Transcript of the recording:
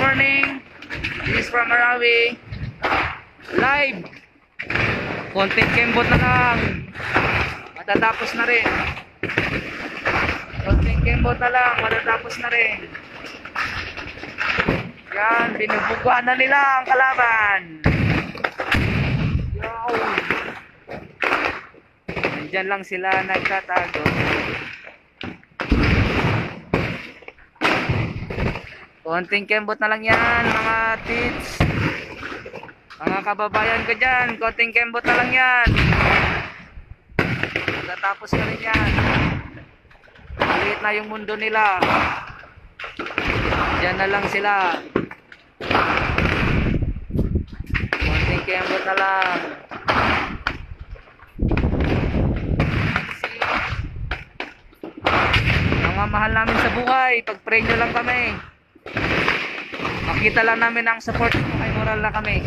morning. This is from Marawi. Live. Konting kembot na lang. Matatapos na rin. Konting kembot na lang. Matatapos na rin. Yan. Binubuguan na nila ang kalaban. Yan. Nandyan lang sila nagtatago. Konting kembot na lang yan mga tits. Mga kababayan ko dyan, konting kembot na lang yan. Matatapos na rin yan. Maliit na yung mundo nila. Dyan na lang sila. Konting kembot na lang. Mga mahal namin sa buhay, pag-pray nyo lang kami. Makita lang namin ang support, ay moral na kami.